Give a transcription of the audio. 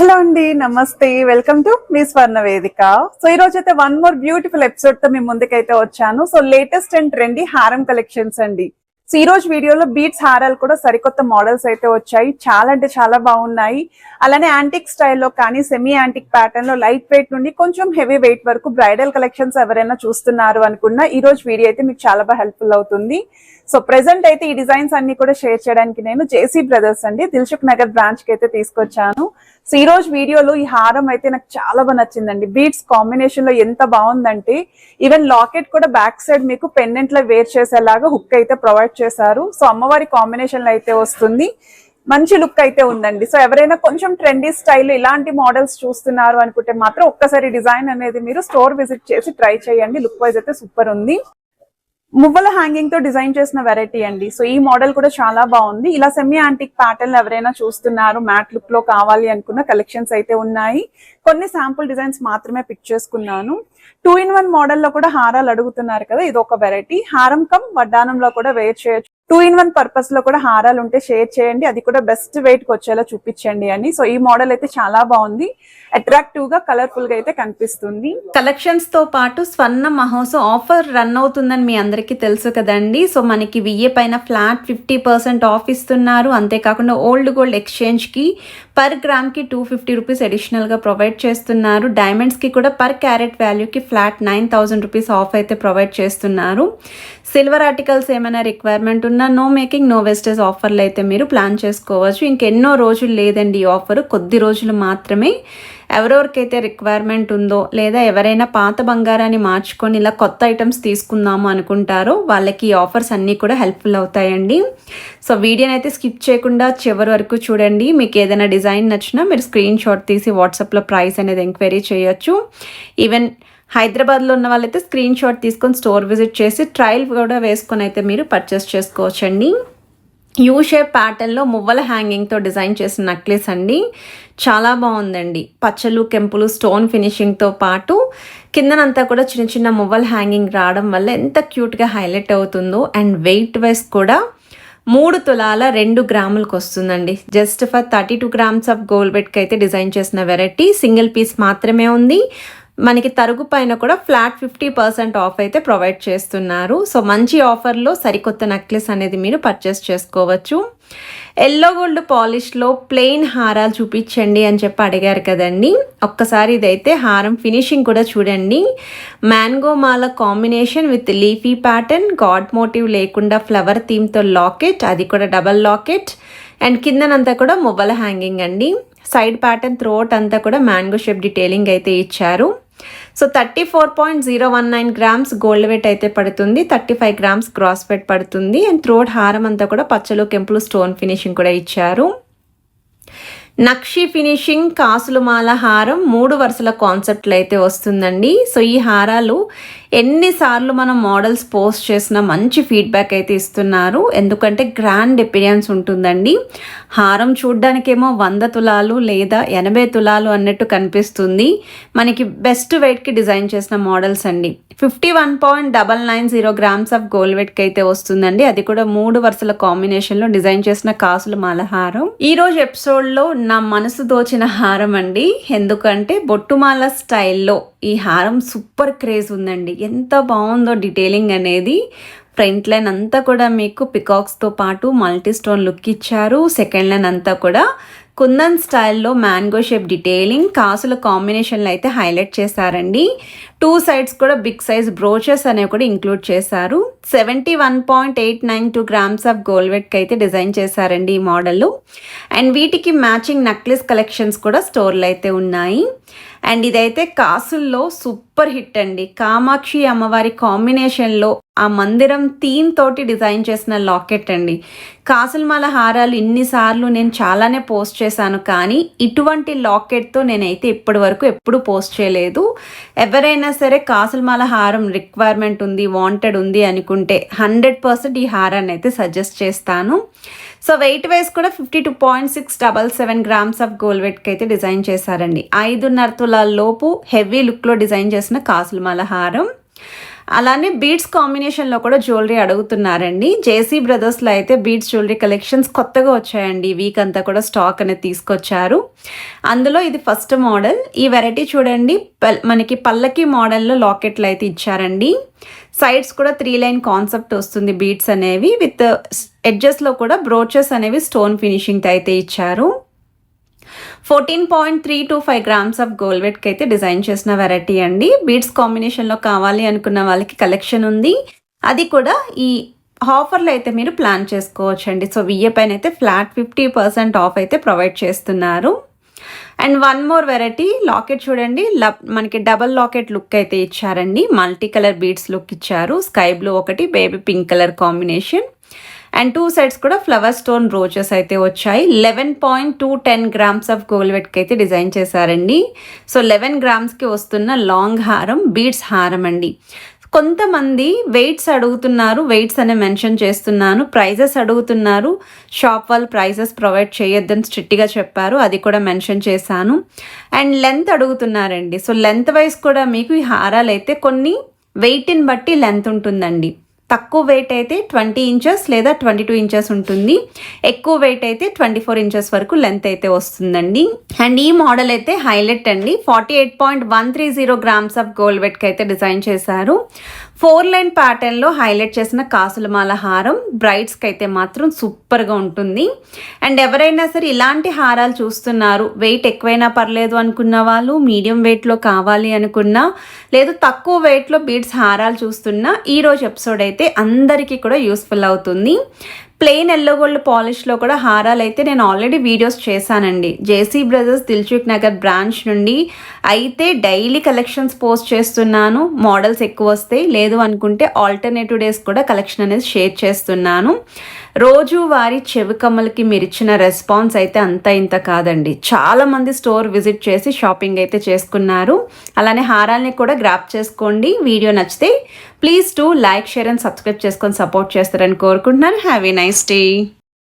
Hello అండి, నమస్తే. Welcome to me స్వర్ణ వేదిక. సో ఈ రోజు అయితే వన్ మోర్ బ్యూటిఫుల్ ఎపిసోడ్ తో మీ ముందుకైతే వచ్చాను. సో లేటెస్ట్ అండ్ ట్రెండీ హారం కలెక్షన్స్ అండి. సో ఈ రోజు వీడియోలో బీట్స్ హారాలు కూడా సరికొత్త మోడల్స్ అయితే వచ్చాయి. చాలా అంటే చాలా బాగున్నాయి. అలానే యాంటిక్ స్టైల్లో కానీ సెమీ యాంటిక్ ప్యాటర్న్ లో లైట్ వెయిట్ నుండి కొంచెం హెవీ వెయిట్ వరకు బ్రైడల్ కలెక్షన్స్ ఎవరైనా చూస్తున్నారు అనుకున్నా ఈ రోజు వీడియో అయితే మీకు చాలా బాగా హెల్ప్ఫుల్ అవుతుంది. సో ప్రెసెంట్ అయితే ఈ డిజైన్స్ అన్ని కూడా షేర్ చేయడానికి నేను జేసీ బ్రదర్స్ అండి దిల్సుఖ్ నగర్ బ్రాంచ్ కి అయితే తీసుకొచ్చాను. సో ఈ రోజు వీడియోలో ఈ హారం అయితే నాకు చాలా బాగా నచ్చిందండి. బీట్స్ కాంబినేషన్ లో ఎంత బాగుందంటే ఈవెన్ లాకెట్ కూడా బ్యాక్ సైడ్ మీకు పెండెంట్ లో వేర్ చేసేలాగా హుక్ అయితే ప్రొవైడ్ చేశారు. సో అమ్మవారి కాంబినేషన్ లో అయితే వస్తుంది. మంచి లుక్ అయితే ఉందండి. సో ఎవరైనా కొంచెం ట్రెండీ స్టైల్ ఇలాంటి మోడల్స్ చూస్తున్నారు అనుకుంటే మాత్రం ఒక్కసారి డిజైన్ అనేది మీరు స్టోర్ విజిట్ చేసి ట్రై చేయండి. లుక్ వైజ్ అయితే సూపర్ ఉంది. మువ్వల హ్యాంగింగ్ తో డిజైన్ చేసిన వెరైటీ అండి. సో ఈ మోడల్ కూడా చాలా బాగుంది. ఇలా సెమీ యాంటిక్ ప్యాటర్న్ ఎవరైనా చూస్తున్నారు, మ్యాట్ లుక్ లో కావాలి అనుకున్న కలెక్షన్స్ అయితే ఉన్నాయి. కొన్ని శాంపుల్ డిజైన్స్ మాత్రమే పిక్ చేసుకున్నాను. 2-in-1 మోడల్ లో కూడా హారాలు అడుగుతున్నారు కదా, ఇది ఒక వెరైటీ. హారం కమ్ వడ్డానంలో కూడా వేర్ చేయొచ్చు. 2-in-1 పర్పస్ లో కూడా హారాలు ఉంటే షేర్ చేయండి, అది కూడా బెస్ట్ వెయిట్ కి వచ్చేలా చూపించండి అని. సో ఈ మోడల్ అయితే చాలా బాగుంది. అట్రాక్టివ్ గా కలర్ఫుల్ గా అయితే కనిపిస్తుంది. కలెక్షన్స్ తో పాటు స్వర్ణ మహోత్సవ్ ఆఫర్ రన్ అవుతుందని మీ అందరికీ తెలుసు కదండి. సో మనకి విఏ పైన ఫ్లాట్ 50% ఆఫ్ ఇస్తున్నారు. అంతేకాకుండా ఓల్డ్ గోల్డ్ ఎక్స్చేంజ్ కి పర్ గ్రామ్ కి 250 రూపీస్ అడిషనల్ గా ప్రొవైడ్ చేస్తున్నారు. డైమండ్స్ కి కూడా పర్ క్యారెట్ వాల్యూకి ఫ్లాట్ 9000 రూపీస్ ఆఫ్ అయితే ప్రొవైడ్ చేస్తున్నారు. సిల్వర్ ఆర్టికల్స్ ఏమైనా రిక్వైర్మెంట్ ఉన్నా నో మేకింగ్ నో వేస్టేజ్ ఆఫర్లు అయితే మీరు ప్లాన్ చేసుకోవచ్చు. ఇంకెన్నో రోజులు లేదండి ఈ ఆఫర్, కొద్ది రోజులు మాత్రమే. ఎవరెవరికైతే రిక్వైర్మెంట్ ఉందో లేదా ఎవరైనా పాత బంగారాన్ని మార్చుకొని ఇలా కొత్త ఐటమ్స్ తీసుకుందాము అనుకుంటారో వాళ్ళకి ఈ ఆఫర్స్ అన్నీ కూడా హెల్ప్ఫుల్ అవుతాయండి. సో వీడియోని అయితే స్కిప్ చేయకుండా చివరి వరకు చూడండి. మీకు ఏదైనా డిజైన్ నచ్చినా మీరు స్క్రీన్ షాట్ తీసి వాట్సాప్లో ప్రైస్ అనేది ఎంక్వైరీ చేయొచ్చు. ఈవెన్ హైదరాబాద్లో ఉన్న వాళ్ళైతే స్క్రీన్ షాట్ తీసుకొని స్టోర్ విజిట్ చేసి ట్రయల్ కూడా వేసుకొని అయితే మీరు పర్చేస్ చేసుకోవచ్చండి. యూ షేప్ ప్యాటర్న్లో మువ్వల హ్యాంగింగ్తో డిజైన్ చేసిన నెక్లెస్ అండి. చాలా బాగుందండి. పచ్చలు కెంపులు స్టోన్ ఫినిషింగ్తో పాటు కిందనంతా కూడా చిన్న చిన్న మువ్వల హ్యాంగింగ్ రావడం వల్ల ఎంత క్యూట్గా హైలైట్ అవుతుందో. అండ్ వెయిట్ వైజ్ కూడా 3 తులాల 2 గ్రాములకు వస్తుందండి. Just for 32 grams of gold వెయిట్కి అయితే డిజైన్ చేసిన వెరైటీ. సింగిల్ పీస్ మాత్రమే ఉంది. మనకి తరుగు పైన కూడా ఫ్లాట్ 50% ఆఫ్ అయితే ప్రొవైడ్ చేస్తున్నారు. సో మంచి ఆఫర్లో సరికొత్త నెక్లెస్ అనేది మీరు పర్చేస్ చేసుకోవచ్చు. ఎల్లో గోల్డ్ పాలిష్లో ప్లెయిన్ హారాలు చూపించండి అని చెప్పి అడిగారు కదండి. ఒక్కసారి ఇదైతే హారం ఫినిషింగ్ కూడా చూడండి. మ్యాంగో మాల combination with leafy pattern, god motif లేకుండా ఫ్లవర్ థీమ్తో లాకెట్, అది కూడా డబల్ లాకెట్. అండ్ కిందనంతా కూడా మువ్వల హ్యాంగింగ్ అండి. సైడ్ ప్యాటర్న్ త్రోట్ అంతా కూడా మ్యాంగో షేప్ డీటెయిలింగ్ అయితే ఇచ్చారు. సో 34.019 గ్రామ్స్ గోల్డ్ వెయిట్ అయితే పడుతుంది. 35 గ్రామ్స్ క్రాస్ వెయిట్ పడుతుంది. అండ్ త్రోట్ హారం అంతా కూడా పచ్చలు కెంపులు స్టోన్ ఫినిషింగ్ కూడా ఇచ్చారు. నక్షి ఫినిషింగ్ కాసుల మాల హారం 3 వరుసల కాన్సెప్ట్లు అయితే వస్తుందండి. సో ఈ హారాలు ఎన్నిసార్లు మనం మోడల్స్ పోస్ట్ చేసినా మంచి ఫీడ్బ్యాక్ అయితే ఇస్తున్నారు. ఎందుకంటే గ్రాండ్ అపిరియన్స్ ఉంటుందండి. హారం చూడ్డానికేమో 100 తులాలు లేదా 80 తులాలు అన్నట్టు కనిపిస్తుంది. మనకి బెస్ట్ వెయిట్కి డిజైన్ చేసిన మోడల్స్ అండి. 51.990 గ్రామ్స్ ఆఫ్ గోల్డ్ వెయిట్కి అయితే వస్తుందండి. అది కూడా 3 వరుసల కాంబినేషన్లో డిజైన్ చేసిన కాసుల మాల హారం. ఈరోజు ఎపిసోడ్లో నా మనసు దోచిన హారం అండి. ఎందుకంటే బొట్టుమాల స్టైల్లో ఈ హారం సూపర్ క్రేజ్ ఉందండి. ఎంత బాగుందో డీటెయిలింగ్ అనేది. ఫ్రంట్ లైన్ అంతా కూడా మీకు పికాక్స్తో పాటు మల్టీ స్టోన్ లుక్ ఇచ్చారు. సెకండ్ లైన్ అంతా కూడా కుందన్ స్టైల్లో మ్యాంగో షేప్ డీటెయిలింగ్ కాసుల కాంబినేషన్లో అయితే హైలైట్ చేశారండి. 2 సైడ్స్ కూడా బిగ్ సైజ్ బ్రోచెస్ అనేవి కూడా ఇంక్లూడ్ చేశారు. 71.892 గ్రామ్స్ ఆఫ్ గోల్డ్ వెయిట్కి అయితే డిజైన్ చేశారండి ఈ మోడల్. అండ్ వీటికి మ్యాచింగ్ నెక్లెస్ కలెక్షన్స్ కూడా స్టోర్లో అయితే ఉన్నాయి. అండ్ ఇదైతే కాసుల్లో సూపర్ హిట్ అండి. కామాక్షి అమ్మవారి కాంబినేషన్లో ఆ మందిరం థీమ్ తోటి డిజైన్ చేసిన లాకెట్ అండి. కాసులమాల హారాలు ఇన్నిసార్లు నేను చాలానే పోస్ట్ చేశాను, కానీ ఇటువంటి లాకెట్తో నేనైతే ఇప్పటి వరకు ఎప్పుడు పోస్ట్ చేయలేదు. ఎవరైనా సరే కాసులమాల హారం రిక్వైర్మెంట్ ఉంది, వాంటెడ్ ఉంది అనుకుంటే 100% ఈ హారాన్ని అయితే సజెస్ట్ చేస్తాను. సో వెయిట్ వైజ్ కూడా 52.677 గ్రామ్స్ ఆఫ్ గోల్డ్ వెయిట్కి అయితే డిజైన్ చేశారండి. 5.5 తులాల లోపు హెవీ లుక్లో డిజైన్ చేసిన కాసులమాల హారం. అలానే బీడ్స్ కాంబినేషన్లో కూడా జ్యువెలరీ అడుగుతున్నారండి. జేసీ బ్రదర్స్లో అయితే బీడ్స్ జ్యువెలరీ కలెక్షన్స్ కొత్తగా వచ్చాయండి. ఈ వీక్ అంతా కూడా స్టాక్ అనేది తీసుకొచ్చారు. అందులో ఇది ఫస్ట్ మోడల్. ఈ వెరైటీ చూడండి, మనకి పల్లకి మోడల్లో లాకెట్లు అయితే ఇచ్చారండి. సైడ్స్ కూడా 3 లైన్ కాన్సెప్ట్ వస్తుంది బీడ్స్ అనేవి, విత్ ఎడ్జెస్లో కూడా బ్రోచెస్ అనేవి స్టోన్ ఫినిషింగ్ అయితే ఇచ్చారు. 14.325 grams ఆఫ్ గోల్డ్ వెట్కి అయితే డిజైన్ చేసిన వెరైటీ అండి. బీడ్స్ కాంబినేషన్లో కావాలి అనుకున్న వాళ్ళకి కలెక్షన్ ఉంది. అది కూడా ఈ ఆఫర్లో అయితే మీరు ప్లాన్ చేసుకోవచ్చు అండి. సో విఏ పైన అయితే ఫ్లాట్ 50% ఆఫ్ అయితే ప్రొవైడ్ చేస్తున్నారు. And one more variety locket చూడండి, మనకి డబల్ లాకెట్ లుక్ అయితే ఇచ్చారండి. మల్టీ కలర్ బీడ్స్ లుక్ ఇచ్చారు. స్కై బ్లూ ఒకటి, baby pink colour combination. And 2 sides కూడా ఫ్లవర్ స్టోన్ రోచెస్ అయితే వచ్చాయి. 11.210 grams ఆఫ్ గోల్డ్ వెట్కి అయితే డిజైన్ చేశారండి. సో 11 grams వస్తున్న లాంగ్ హారం, బీడ్స్ హారం అండి. కొంతమంది వెయిట్స్ అడుగుతున్నారు, వెయిట్స్ అనే మెన్షన్ చేస్తున్నాను. ప్రైజెస్ అడుగుతున్నారు, షాప్ వాళ్ళు ప్రైజెస్ ప్రొవైడ్ చేయొద్దని స్ట్రిక్ట్గా చెప్పారు, అది కూడా మెన్షన్ చేశాను. అండ్ లెంత్ అడుగుతున్నారండి. సో లెంత్ వైజ్ కూడా మీకు ఈ హారాలు అయితే కొన్ని వెయిట్ని బట్టి లెంత్ ఉంటుందండి. తక్కువ వెయిట్ అయితే 20 inches లేదా 22 inches ఉంటుంది. ఎక్కువ వెయిట్ అయితే 24 inches వరకు లెంత్ అయితే వస్తుందండి. అండ్ ఈ మోడల్ అయితే హైలైట్ అండి. 48.130 grams ఆఫ్ గోల్డ్ వెట్కి అయితే డిజైన్ చేశారు. 4 లైన్ ప్యాటర్న్లో హైలైట్ చేసిన కాసులమాల హారం బ్రైడ్స్కి అయితే మాత్రం సూపర్గా ఉంటుంది. అండ్ ఎవరైనా సరే ఇలాంటి హారాలు చూస్తున్నారు, వెయిట్ ఎక్కువైనా పర్లేదు అనుకున్న వాళ్ళు, మీడియం వెయిట్లో కావాలి అనుకున్నా, లేదు తక్కువ వెయిట్లో బీడ్స్ హారాలు చూస్తున్నా, ఈరోజు ఎపిసోడ్ అయితే అందరికీ కూడా యూస్ఫుల్ అవుతుంది. ప్లెయిన్ ఎల్లో గోల్డ్ పాలిష్లో కూడా హారాలు అయితే నేను ఆల్రెడీ వీడియోస్ చేశానండి. JC brothers Dilsukh Nagar branch నుండి అయితే డైలీ కలెక్షన్స్ పోస్ట్ చేస్తున్నాను. మోడల్స్ ఎక్కువ వస్తాయి, లేదు అనుకుంటే ఆల్టర్నేటివ్ డేస్ కూడా కలెక్షన్ అనేది షేర్ చేస్తున్నాను. రోజువారీ చెవి కమ్మలకి మీరు ఇచ్చిన రెస్పాన్స్ అయితే అంత ఇంత కాదండి. చాలామంది స్టోర్ విజిట్ చేసి షాపింగ్ అయితే చేసుకున్నారు. అలానే హారాల్ని కూడా గ్రాప్ చేసుకోండి. వీడియో నచ్చితే please to like, share and subscribe చేసుకొని సపోర్ట్ చేస్తారని కోరుకుంటున్నాను. Have a nice day.